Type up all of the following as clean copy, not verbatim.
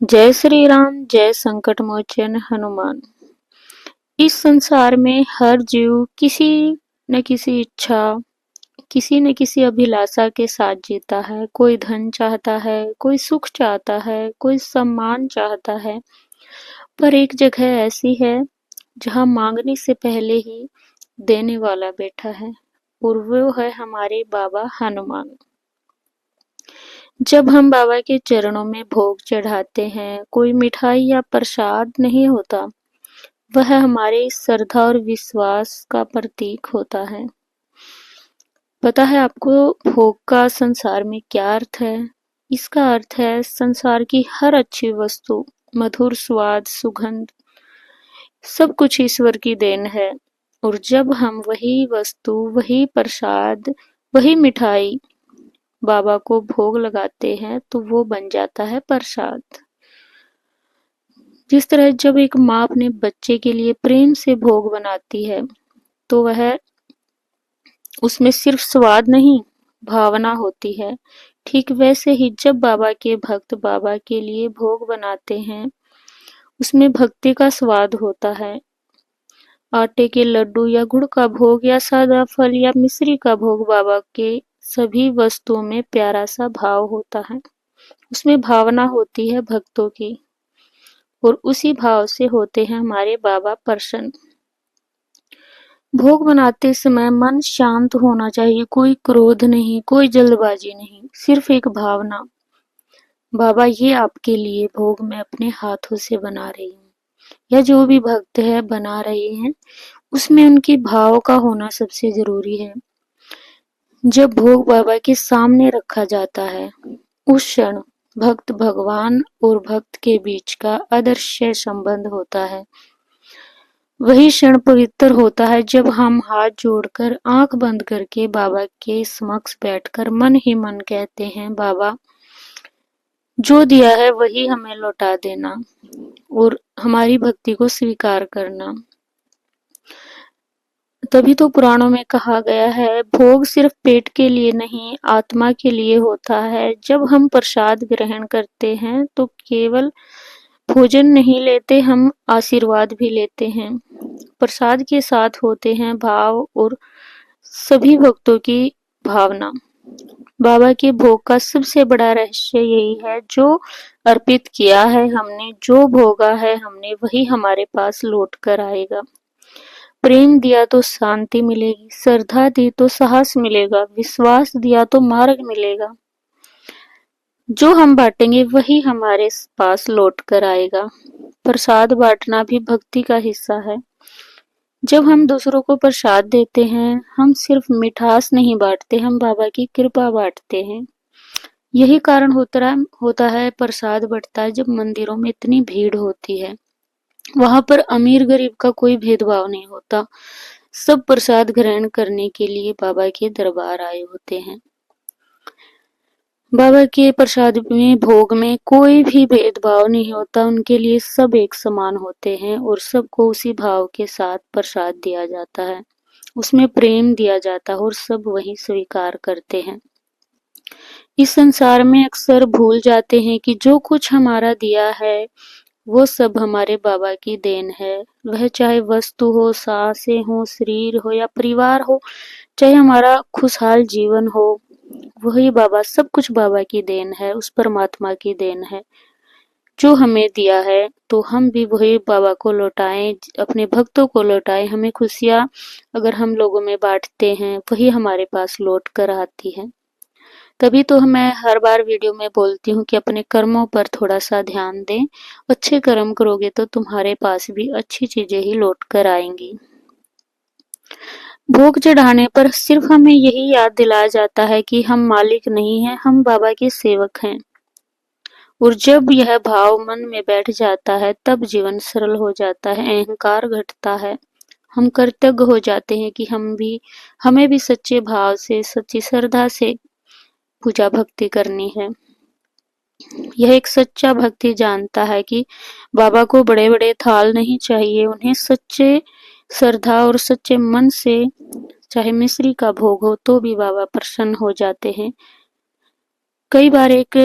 जय श्री राम, जय संकट मोचन हनुमान। इस संसार में हर जीव किसी न किसी इच्छा, किसी न किसी अभिलाषा के साथ जीता है। कोई धन चाहता है, कोई सुख चाहता है, कोई सम्मान चाहता है। पर एक जगह ऐसी है जहाँ मांगने से पहले ही देने वाला बैठा है, और वो है हमारे बाबा हनुमान। जब हम बाबा के चरणों में भोग चढ़ाते हैं, कोई मिठाई या प्रसाद नहीं होता, वह हमारे श्रद्धा और विश्वास का प्रतीक होता है। पता है आपको भोग का संसार में क्या अर्थ है? इसका अर्थ है संसार की हर अच्छी वस्तु, मधुर स्वाद, सुगंध, सब कुछ ईश्वर की देन है। और जब हम वही वस्तु, वही प्रसाद, वही मिठाई बाबा को भोग लगाते हैं तो वो बन जाता है प्रसाद। जिस तरह जब एक माँ अपने बच्चे के लिए प्रेम से भोग बनाती है तो वह उसमें सिर्फ स्वाद नहीं, भावना होती है। ठीक वैसे ही जब बाबा के भक्त बाबा के लिए भोग बनाते हैं, उसमें भक्ति का स्वाद होता है। आटे के लड्डू या गुड़ का भोग या सादा फल या मिश्री का भोग, बाबा के सभी वस्तुओं में प्यारा सा भाव होता है। उसमें भावना होती है भक्तों की, और उसी भाव से होते हैं हमारे बाबा प्रसन्न। भोग बनाते समय मन शांत होना चाहिए, कोई क्रोध नहीं, कोई जल्दबाजी नहीं, सिर्फ एक भावना, बाबा ये आपके लिए भोग मैं अपने हाथों से बना रही हूँ। या जो भी भक्त है बना रहे हैं, उसमें उनकी भाव का होना सबसे जरूरी है। जब भोग बाबा के सामने रखा जाता है, उस क्षण भक्त भगवान और भक्त के बीच का अदृश्य संबंध होता है। वही क्षण पवित्र होता है जब हम हाथ जोड़कर, आंख बंद करके बाबा के समक्ष बैठकर मन ही मन कहते हैं, बाबा जो दिया है वही हमें लौटा देना और हमारी भक्ति को स्वीकार करना। तभी तो पुराणों में कहा गया है, भोग सिर्फ पेट के लिए नहीं, आत्मा के लिए होता है। जब हम प्रसाद ग्रहण करते हैं तो केवल भोजन नहीं लेते, हम आशीर्वाद भी लेते हैं। प्रसाद के साथ होते हैं भाव और सभी भक्तों की भावना। बाबा के भोग का सबसे बड़ा रहस्य यही है, जो अर्पित किया है हमने, जो भोगा है हमने, वही हमारे पास लौट कर आएगा। प्रेम दिया तो शांति मिलेगी, श्रद्धा दी तो साहस मिलेगा, विश्वास दिया तो मार्ग मिलेगा। जो हम बांटेंगे वही हमारे पास लौट कर आएगा। प्रसाद बांटना भी भक्ति का हिस्सा है। जब हम दूसरों को प्रसाद देते हैं, हम सिर्फ मिठास नहीं बांटते, हम बाबा की कृपा बांटते हैं। यही कारण होता है प्रसाद बंटता है जब मंदिरों में इतनी भीड़ होती है। वहां पर अमीर गरीब का कोई भेदभाव नहीं होता, सब प्रसाद ग्रहण करने के लिए बाबा के दरबार आए होते हैं। बाबा के प्रसाद में, भोग में कोई भी भेदभाव नहीं होता, उनके लिए सब एक समान होते हैं और सबको उसी भाव के साथ प्रसाद दिया जाता है, उसमें प्रेम दिया जाता है और सब वही स्वीकार करते हैं। इस संसार में अक्सर भूल जाते हैं कि जो कुछ हमारा दिया है वो सब हमारे बाबा की देन है। वह चाहे वस्तु हो, सांसें हो, शरीर हो या परिवार हो, चाहे हमारा खुशहाल जीवन हो, वही बाबा, सब कुछ बाबा की देन है, उस परमात्मा की देन है जो हमें दिया है। तो हम भी वही बाबा को लौटाएं, अपने भक्तों को लौटाएं। हमें खुशियां अगर हम लोगों में बांटते हैं, वही हमारे पास लौट कर आती है। तभी तो मैं हर बार वीडियो में बोलती हूँ कि अपने कर्मों पर थोड़ा सा ध्यान दें। अच्छे कर्म करोगे तो तुम्हारे पास भी अच्छी चीजें ही लौट कर आएंगी। भोग चढ़ाने पर सिर्फ हमें यही याद दिलाया जाता है कि हम मालिक नहीं हैं, हम बाबा के सेवक हैं। और जब यह भाव मन में बैठ जाता है तब जीवन सरल हो जाता है, अहंकार घटता है। हम कृतज्ञ हो जाते हैं कि हमें भी सच्चे भाव से, सच्ची श्रद्धा से पूजा भक्ति करनी है। यह एक सच्चा भक्ति जानता है कि बाबा को बड़े बड़े थाल नहीं चाहिए, उन्हें सच्चे श्रद्धा और सच्चे मन से, चाहे मिश्री का भोग हो तो भी बाबा प्रसन्न हो जाते हैं। कई बार एक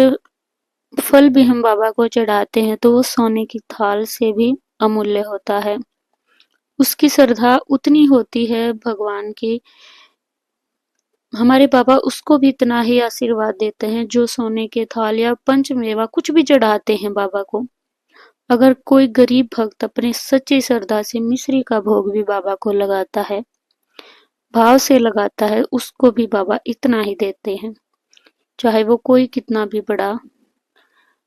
फल भी हम बाबा को चढ़ाते हैं तो वो सोने की थाल से भी अमूल्य होता है। उसकी श्रद्धा उतनी होती है भगवान की, हमारे बाबा उसको भी इतना ही आशीर्वाद देते हैं जो सोने के थाल या पंचमेवा कुछ भी चढ़ाते हैं बाबा को। अगर कोई गरीब भक्त अपने सच्ची श्रद्धा से मिश्री का भोग भी बाबा को लगाता है, भाव से लगाता है, उसको भी बाबा इतना ही देते हैं। चाहे वो कोई कितना भी बड़ा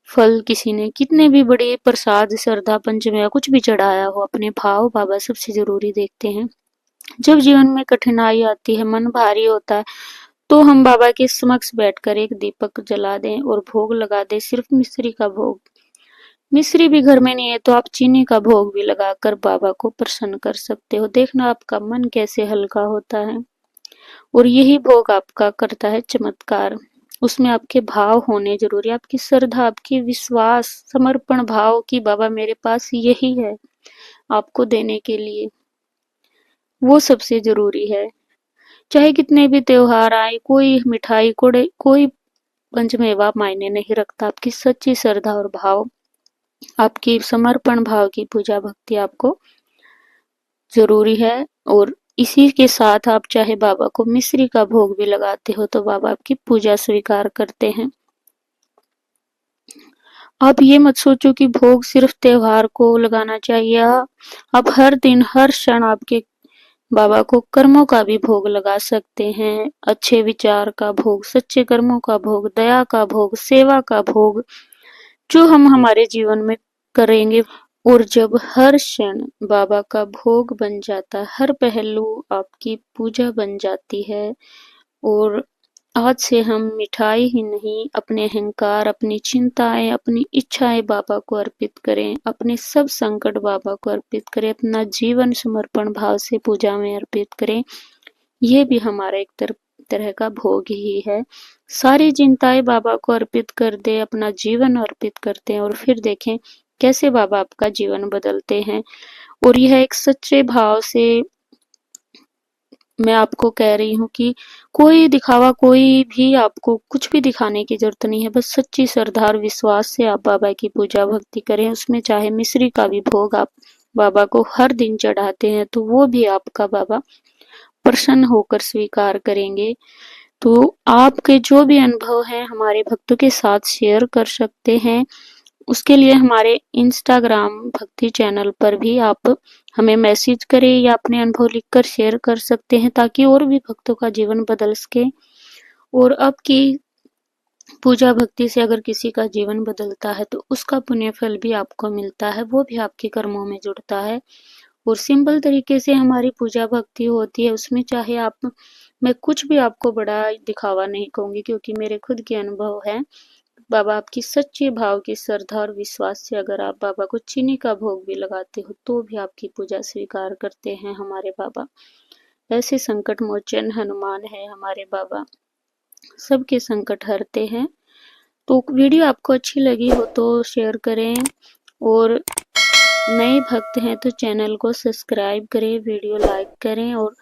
फल, किसी ने कितने भी बड़े प्रसाद, श्रद्धा, पंचमेवा कुछ भी चढ़ाया हो, अपने भाव बाबा सबसे जरूरी देखते हैं। जब जीवन में कठिनाई आती है, मन भारी होता है, तो हम बाबा के समक्ष बैठकर एक दीपक जला दें और भोग लगा दें, सिर्फ मिश्री का भोग। मिश्री भी घर में नहीं है तो आप चीनी का भोग भी लगाकर बाबा को प्रसन्न कर सकते हो। देखना आपका मन कैसे हल्का होता है, और यही भोग आपका करता है चमत्कार। उसमें आपके भाव होने जरूरी, आपकी श्रद्धा, आपकी विश्वास, समर्पण भाव कि बाबा मेरे पास यही है आपको देने के लिए, वो सबसे जरूरी है। चाहे कितने भी त्योहार आए, कोई मिठाई कोड़े, कोई पंचमेवा मायने नहीं रखता। आपकी सच्ची श्रद्धा और भाव, आपकी समर्पण भाव की पूजा भक्ति आपको जरूरी है। और इसी के साथ आप चाहे बाबा को मिश्री का भोग भी लगाते हो तो बाबा आपकी पूजा स्वीकार करते हैं। आप ये मत सोचो कि भोग सिर्फ त्योहार को लगाना चाहिए। आप हर दिन हर क्षण आपके बाबा को कर्मों का भी भोग लगा सकते हैं। अच्छे विचार का भोग, सच्चे कर्मों का भोग, दया का भोग, सेवा का भोग, जो हम हमारे जीवन में करेंगे। और जब हर क्षण बाबा का भोग बन जाता है, हर पहलू आपकी पूजा बन जाती है। और आज से हम मिठाई ही नहीं, अपने अहंकार, अपनी चिंताएं, अपनी इच्छाएं बाबा को अर्पित करें, अपने सब संकट बाबा को अर्पित करें, अपना जीवन समर्पण भाव से पूजा में अर्पित करें। ये भी हमारा एक तरह का भोग ही है। सारी चिंताएं बाबा को अर्पित कर दे, अपना जीवन अर्पित करते हैं और फिर देखें कैसे बाबा आपका जीवन बदलते हैं। और यह एक सच्चे भाव से मैं आपको कह रही हूँ कि कोई दिखावा, कोई भी आपको कुछ भी दिखाने की जरूरत नहीं है। बस सच्ची श्रद्धा और विश्वास से आप बाबा की पूजा भक्ति करें। उसमें चाहे मिश्री का भी भोग आप बाबा को हर दिन चढ़ाते हैं तो वो भी आपका बाबा प्रसन्न होकर स्वीकार करेंगे। तो आपके जो भी अनुभव है हमारे भक्तों के साथ शेयर कर सकते हैं। उसके लिए हमारे इंस्टाग्राम भक्ति चैनल पर भी आप हमें मैसेज करें या अपने अनुभव लिखकर शेयर कर सकते हैं, ताकि और भी भक्तों का जीवन बदल सके। और आपकी पूजा भक्ति से अगर किसी का जीवन बदलता है तो उसका पुण्य फल भी आपको मिलता है, वो भी आपके कर्मों में जुड़ता है। और सिंपल तरीके से हमारी पूजा भक्ति होती है। उसमें चाहे आप, मैं कुछ भी आपको बड़ा दिखावा नहीं कहूंगी क्योंकि मेरे खुद के अनुभव है। बाबा आपकी सच्चे भाव की श्रद्धा और विश्वास से अगर आप बाबा को चीनी का भोग भी लगाते हो तो भी आपकी पूजा स्वीकार करते हैं हमारे बाबा। ऐसे संकट मोचन हनुमान है हमारे बाबा, सबके संकट हरते हैं। तो वीडियो आपको अच्छी लगी हो तो शेयर करें, और नए भक्त हैं तो चैनल को सब्सक्राइब करें, वीडियो लाइक करें। और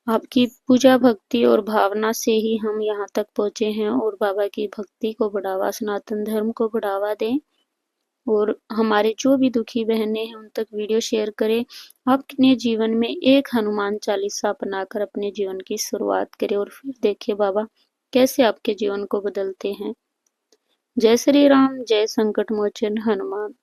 आपकी पूजा भक्ति और भावना से ही हम यहाँ तक पहुँचे हैं। और बाबा की भक्ति को बढ़ावा, सनातन धर्म को बढ़ावा दें। और हमारे जो भी दुखी बहनें हैं उन तक वीडियो शेयर करें। आप अपने जीवन में एक हनुमान चालीसा अपनाकर अपने जीवन की शुरुआत करें और फिर देखिए बाबा कैसे आपके जीवन को बदलते हैं। जय श्री राम, जय संकट मोचन हनुमान।